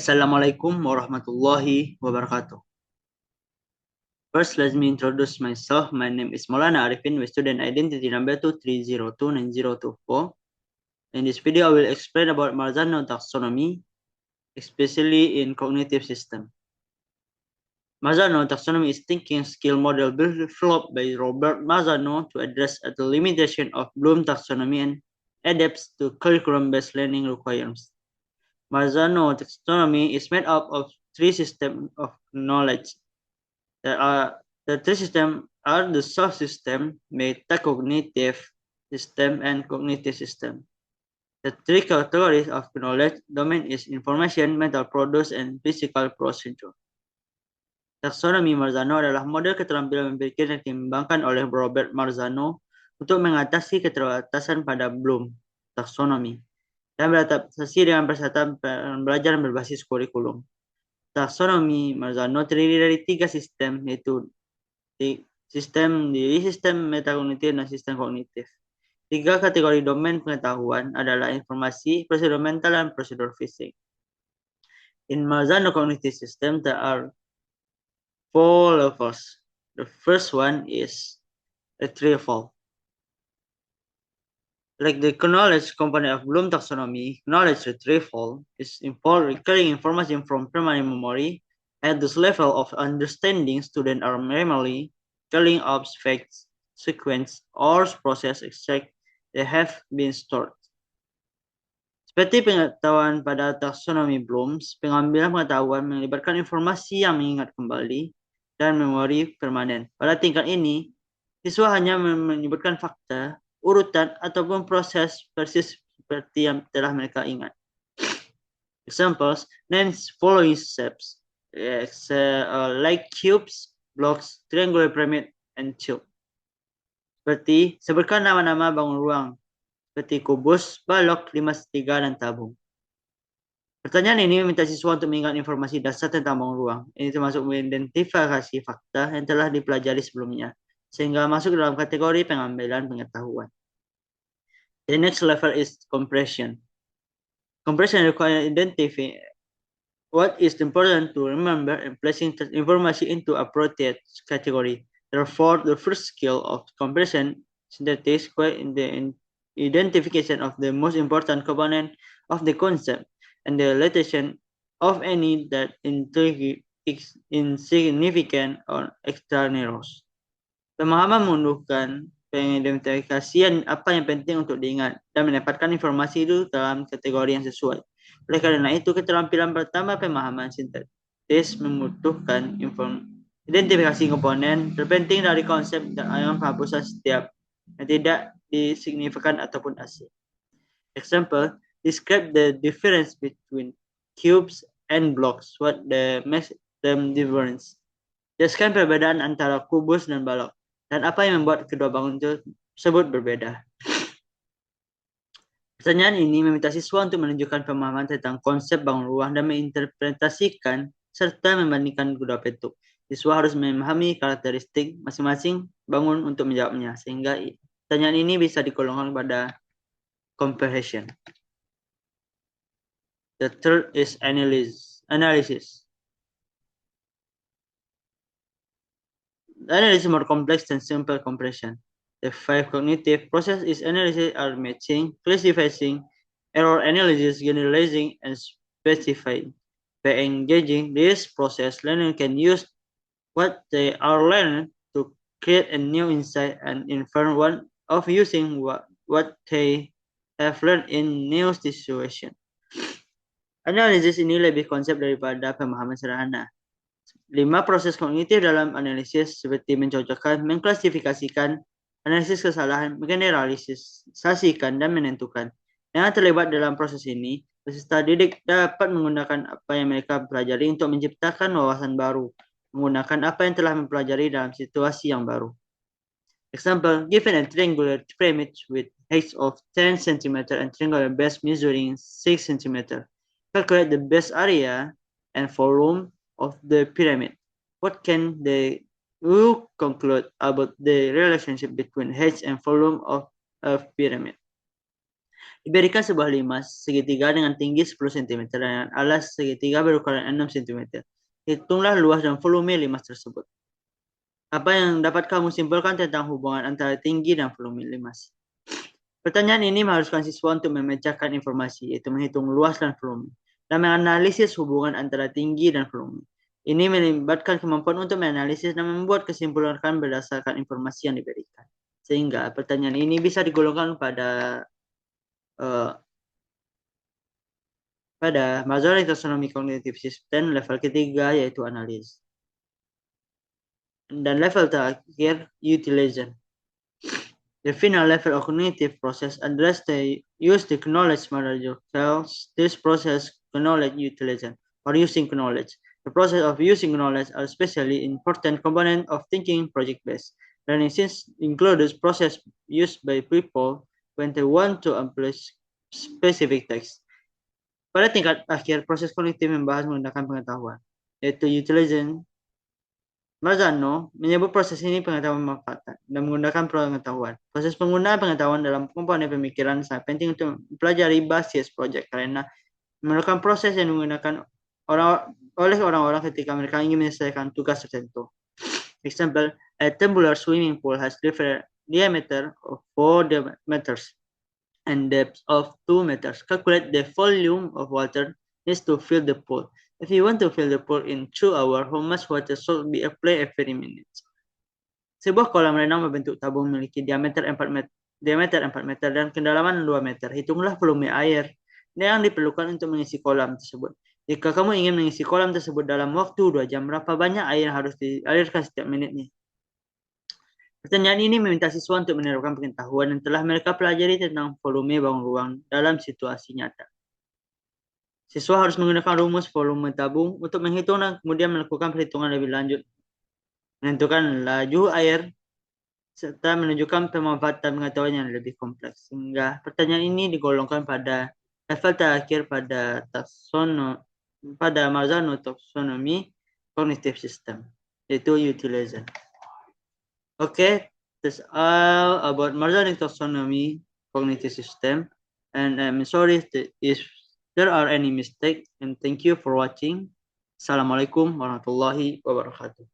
Assalamualaikum warahmatullahi wabarakatuh. First, let me introduce myself. My name is Maulana Arifin with student identity number 2302924. In this video, I will explain about Marzano taxonomy, especially in cognitive system. Marzano taxonomy is thinking skill model developed by Robert Marzano to address the limitation of Bloom taxonomy and adapts to curriculum-based learning requirements. Marzano taxonomy is made up of three systems of knowledge. The three systems are the subsystem, metacognitive system, and cognitive system. The three categories of knowledge domain is information, mental produce, and physical procedure. Taksonomi Marzano adalah model keterampilan berpikir yang dikembangkan oleh Robert Marzano untuk mengatasi keterbatasan pada Bloom taksonomi dan beradaptasi dengan persyaratan pembelajaran berbasis kurikulum. Taksonomi Marzano terdiri dari tiga sistem, yaitu sistem metakognitif dan sistem kognitif. Tiga kategori domain pengetahuan adalah informasi, prosedur mental, dan prosedur fisik. In Marzano cognitive system, there are 4 levels. The first one is retrieval. Like the knowledge component of Bloom taxonomy, knowledge retrieval is involved recurring information from primary memory. At this level of understanding, students are primarily calling up facts, sequence, or process extract that have been stored. Seperti pengetahuan pada taksonomi Bloom, pengambilan pengetahuan melibatkan informasi yang mengingat kembali dan memori permanen. Pada tingkat ini, siswa hanya menyebutkan fakta, urutan, ataupun proses persis seperti yang telah mereka ingat. Examples, names following steps, like cubes, blocks, triangular pyramid, and tube. Seperti sebutkan nama-nama bangun ruang, seperti kubus, balok, 5/3, dan tabung. Pertanyaan ini meminta siswa untuk mengingat informasi dasar tentang bangun ruang. Ini termasuk mengidentifikasi fakta yang telah dipelajari sebelumnya, sehingga masuk dalam kategori pengambilan pengetahuan. The next level is compression. Compression requires identifying what is important to remember and placing information into appropriate category. Therefore, the first skill of compression synthesis in the identification of the most important component of the concept and the relation of any that insignificant or extraneous. Pemahaman menunjukkan pengidentifikasian apa yang penting untuk diingat dan mendapatkan informasi itu dalam kategori yang sesuai. Oleh karena itu, keterampilan pertama pemahaman sintetis membutuhkan identifikasi komponen terpenting dari konsep yang penghapusan setiap yang tidak disignifikan ataupun asing. Example, describe the difference between cubes and blocks. What makes them different? Jelaskan perbedaan antara kubus dan balok dan apa yang membuat kedua bangun tersebut berbeda. Pertanyaan ini meminta siswa untuk menunjukkan pemahaman tentang konsep bangun ruang dan menginterpretasikan serta membandingkan kedua bentuk. Siswa harus memahami karakteristik masing-masing bangun untuk menjawabnya, sehingga pertanyaan ini bisa digolongkan pada comprehension. The third is analysis. The analysis is more complex than simple comprehension. The 5 cognitive processes is analysis are matching, classifying, error analysis, generalizing, and specifying. By engaging this process, learners can use what they are learning to create a new insight and inform one of using what they have learned in new situation. Analisis ini lebih konsep daripada pemahaman sederhana. 5 proses kognitif dalam analisis seperti mencocokkan, mengklasifikasikan, analisis kesalahan, menggeneralisasikan, dan menentukan. Yang terlibat dalam proses ini, peserta didik dapat menggunakan apa yang mereka pelajari untuk menciptakan wawasan baru, menggunakan apa yang telah mempelajari dalam situasi yang baru. Example, given a triangular pyramid with height of 10 cm and triangular base measuring 6 cm, calculate the base area and volume of the pyramid. What can they conclude about the relationship between height and volume of a pyramid? Diberikan sebuah limas segitiga dengan tinggi 10 cm dan alas segitiga berukuran 6 cm. Hitunglah luas dan volume limas tersebut. Apa yang dapat kamu simpulkan tentang hubungan antara tinggi dan volume limas? Pertanyaan ini mengharuskan siswa untuk memecahkan informasi, yaitu menghitung luas dan volume, dan menganalisis hubungan antara tinggi dan volume. Ini melibatkan kemampuan untuk menganalisis dan membuat kesimpulan berdasarkan informasi yang diberikan. Sehingga pertanyaan ini bisa digolongkan pada Majority Taxonomy Cognitive System level ketiga, yaitu analis. Dan level terakhir, utilization. The final level of cognitive process address the use the knowledge model. This process knowledge utilization or using knowledge. The process of using knowledge are especially important component of thinking project-based. Learning since includes process used by people when they want to apply specific text. Pada tingkat akhir, proses kognitif membahas menggunakan pengetahuan, yaitu utilization. Marzano menyebut proses ini pengetahuan memanfaatkan dan menggunakan pengetahuan. Proses penggunaan pengetahuan dalam komponen pemikiran sangat penting untuk mempelajari basis proyek karena memerlukan proses yang digunakan oleh orang-orang ketika mereka ingin menyelesaikan tugas tertentu. Example, a tubular swimming pool has different diameter of 4 meters and depth of 2 meters. Calculate the volume of water needs to fill the pool. If you want to fill the pool in 2 hours, how much water should be applied every minute? Sebuah kolam renang berbentuk tabung memiliki diameter 4 meter dan kedalaman 2 meter. Hitunglah volume air yang diperlukan untuk mengisi kolam tersebut. Jika kamu ingin mengisi kolam tersebut dalam waktu 2 jam, berapa banyak air yang harus dialirkan setiap menitnya? Pertanyaan ini meminta siswa untuk menerapkan pengetahuan yang telah mereka pelajari tentang volume bangun ruang dalam situasi nyata. Siswa harus menggunakan rumus volume tabung untuk menghitung dan kemudian melakukan perhitungan lebih lanjut, menentukan laju air, serta menunjukkan pemanfaatan pengetahuan yang lebih kompleks. Sehingga pertanyaan ini digolongkan pada level terakhir pada Marzano Taxonomy Cognitive System, yaitu utilization. Okay, that's all about Marzano Taxonomy Cognitive System. And I'm sorry if there are any mistakes, and thank you for watching. Assalamualaikum warahmatullahi wabarakatuh.